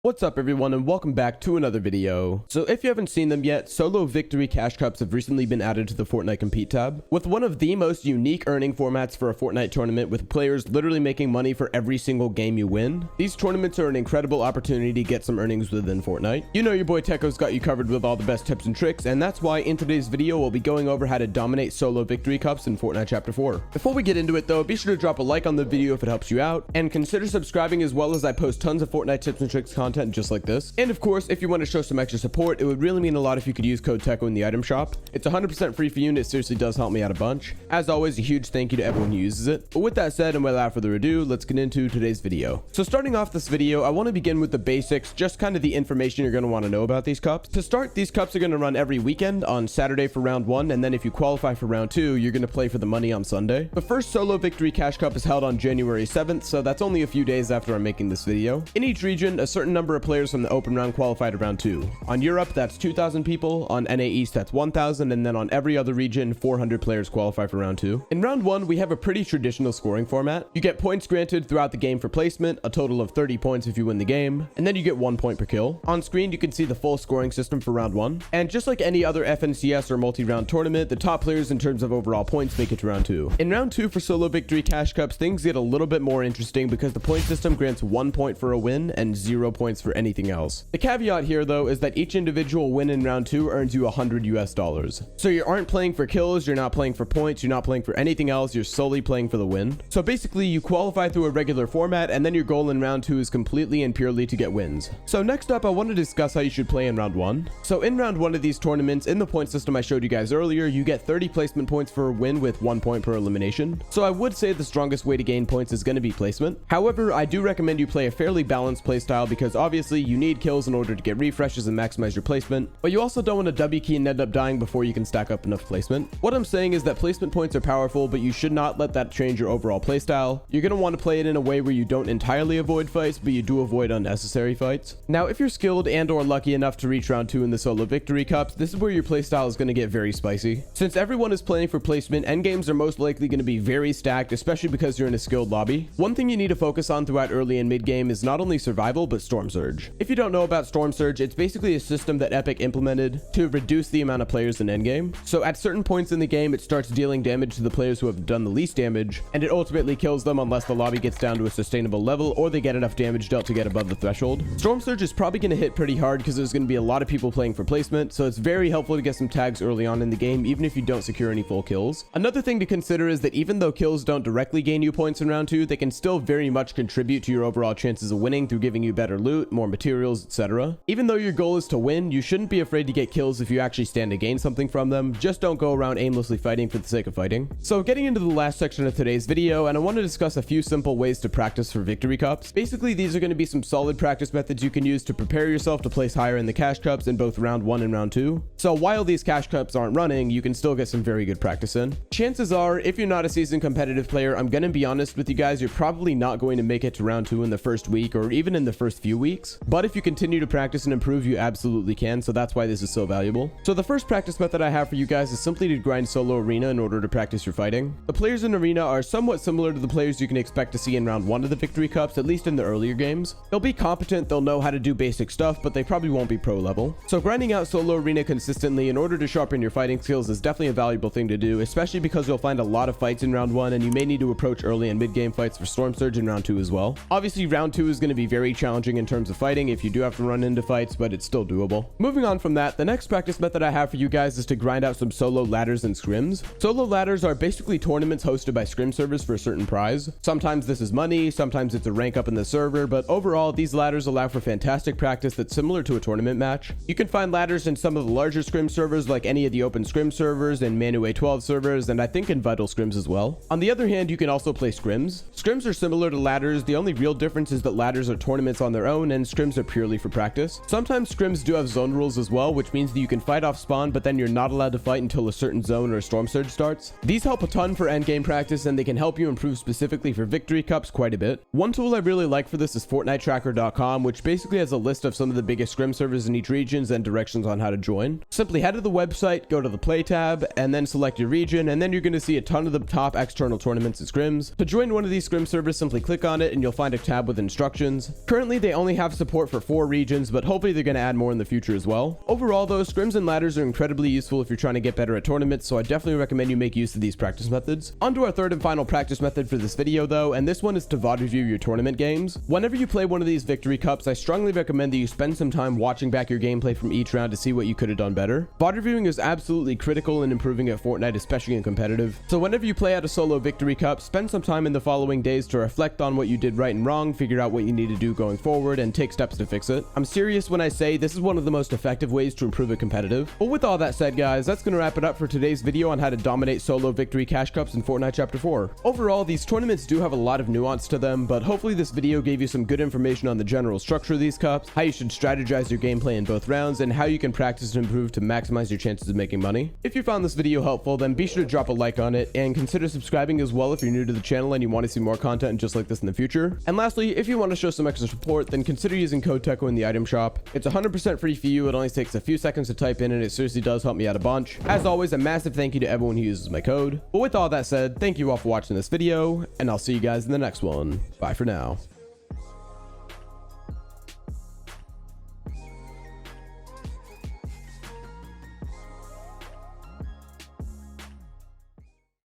What's up everyone and welcome back to another video. So if you haven't seen them yet, solo victory cash cups have recently been added to the Fortnite compete tab, with one of the most unique earning formats for a Fortnite tournament, with players literally making money for every single game you win. These tournaments are an incredible opportunity to get some earnings within Fortnite. You know your boy Teckoh's got you covered with all the best tips and tricks, and that's why in today's video we'll be going over how to dominate solo victory cups in Fortnite Chapter 4. Before we get into it though, be sure to drop a like on the video if it helps you out, and consider subscribing as well, as I post tons of Fortnite tips and tricks content just like this. And of course, if you want to show some extra support, it would really mean a lot if you could use code Teckoh in the item shop. It's 100% free for you, and it seriously does help me out a bunch. As always, a huge thank you to everyone who uses it. But with that said, and without further ado, let's get into today's video. So starting off this video, I want to begin with the basics, just kind of the information you're going to want to know about these cups. To start, these cups are going to run every weekend on Saturday for round 1, and then if you qualify for round 2, you're going to play for the money on Sunday. The first solo victory cash cup is held on January 7th, so that's only a few days after I'm making this video. In each region, a certain number of players from the open round qualify to round 2. On Europe, that's 2,000 people. On NA East, that's 1,000. And then on every other region, 400 players qualify for round 2. In round 1, we have a pretty traditional scoring format. You get points granted throughout the game for placement, a total of 30 points if you win the game, and then you get 1 point per kill. On screen, you can see the full scoring system for round 1. And just like any other FNCS or multi-round tournament, the top players in terms of overall points make it to round 2. In round 2 for solo victory cash cups, things get a little bit more interesting because the point system grants 1 point for a win and 0 points for anything else. The caveat here though is that each individual win in round 2 earns you $100. So you aren't playing for kills, you're not playing for points, you're not playing for anything else, you're solely playing for the win. So basically you qualify through a regular format, and then your goal in round 2 is completely and purely to get wins. So next up, I want to discuss how you should play in round 1. So in round 1 of these tournaments, in the point system I showed you guys earlier, you get 30 placement points for a win with 1 point per elimination. So I would say the strongest way to gain points is going to be placement. However, I do recommend you play a fairly balanced playstyle, because obviously you need kills in order to get refreshes and maximize your placement, but you also don't want to W key and end up dying before you can stack up enough placement. What I'm saying is that placement points are powerful, but you should not let that change your overall playstyle. You're going to want to play it in a way where you don't entirely avoid fights, but you do avoid unnecessary fights. Now, if you're skilled and or lucky enough to reach round 2 in the solo victory cups, this is where your playstyle is going to get very spicy. Since everyone is playing for placement, endgames are most likely going to be very stacked, especially because you're in a skilled lobby. One thing you need to focus on throughout early and mid game is not only survival, but Storm Surge. If you don't know about Storm Surge, it's basically a system that Epic implemented to reduce the amount of players in endgame. So at certain points in the game, it starts dealing damage to the players who have done the least damage, and it ultimately kills them unless the lobby gets down to a sustainable level or they get enough damage dealt to get above the threshold. Storm Surge is probably going to hit pretty hard because there's going to be a lot of people playing for placement, so it's very helpful to get some tags early on in the game, even if you don't secure any full kills. Another thing to consider is that even though kills don't directly gain you points in round 2, they can still very much contribute to your overall chances of winning through giving you better loot, more materials, etc. Even though your goal is to win, you shouldn't be afraid to get kills if you actually stand to gain something from them. Just don't go around aimlessly fighting for the sake of fighting. So getting into the last section of today's video, and I want to discuss a few simple ways to practice for victory cups. Basically, these are going to be some solid practice methods you can use to prepare yourself to place higher in the cash cups in both round 1 and round 2. So while these cash cups aren't running, you can still get some very good practice in. Chances are, if you're not a seasoned competitive player, I'm going to be honest with you guys, you're probably not going to make it to round 2 in the first week or even in the first few weeks. But if you continue to practice and improve, you absolutely can, so that's why this is so valuable. So the first practice method I have for you guys is simply to grind solo arena in order to practice your fighting. The players in arena are somewhat similar to the players you can expect to see in round 1 of the victory cups, at least in the earlier games. They'll be competent, they'll know how to do basic stuff, but they probably won't be pro level. So grinding out solo arena consistently in order to sharpen your fighting skills is definitely a valuable thing to do, especially because you'll find a lot of fights in round 1, and you may need to approach early and mid game fights for Storm Surge in round 2 as well. Obviously round 2 is going to be very challenging in terms of fighting if you do have to run into fights, but it's still doable. Moving on from that, the next practice method I have for you guys is to grind out some solo ladders and scrims. Solo ladders are basically tournaments hosted by scrim servers for a certain prize. Sometimes this is money, sometimes it's a rank up in the server, but overall these ladders allow for fantastic practice that's similar to a tournament match. You can find ladders in some of the larger scrim servers like any of the open scrim servers and Manu A12 servers, and I think in Vital scrims as well. On the other hand, you can also play scrims. Scrims are similar to ladders, the only real difference is that ladders are tournaments on their own and scrims are purely for practice. Sometimes scrims do have zone rules as well, which means that you can fight off spawn, but then you're not allowed to fight until a certain zone or a Storm Surge starts. These help a ton for endgame practice, and they can help you improve specifically for victory cups quite a bit. One tool I really like for this is FortniteTracker.com, which basically has a list of some of the biggest scrim servers in each region and directions on how to join. Simply head to the website, go to the play tab, and then select your region, and then you're going to see a ton of the top external tournaments and scrims. To join one of these scrim servers, simply click on it and you'll find a tab with instructions. Currently, they only only have support for 4 regions, but hopefully they're going to add more in the future as well. Overall though, scrims and ladders are incredibly useful if you're trying to get better at tournaments, so I definitely recommend you make use of these practice methods. On to our third and final practice method for this video though, and this one is to VOD review your tournament games. Whenever you play one of these victory cups, I strongly recommend that you spend some time watching back your gameplay from each round to see what you could have done better. VOD reviewing is absolutely critical in improving at Fortnite, especially in competitive. So whenever you play at a solo victory cup, spend some time in the following days to reflect on what you did right and wrong, figure out what you need to do going forward, and take steps to fix it. I'm serious when I say this is one of the most effective ways to improve at competitive. But with all that said guys, that's going to wrap it up for today's video on how to dominate solo victory cash cups in Fortnite Chapter 4. Overall, these tournaments do have a lot of nuance to them, but hopefully this video gave you some good information on the general structure of these cups, how you should strategize your gameplay in both rounds, and how you can practice and improve to maximize your chances of making money. If you found this video helpful, then be sure to drop a like on it, and consider subscribing as well if you're new to the channel and you want to see more content just like this in the future. And lastly, if you want to show some extra support, then consider using code Teckoh in the item shop. It's 100% free for you, it only takes a few seconds to type in, and it seriously does help me out a bunch. As always, a massive thank you to everyone who uses my code. But with all that said, thank you all for watching this video, and I'll see you guys in the next one. Bye for now.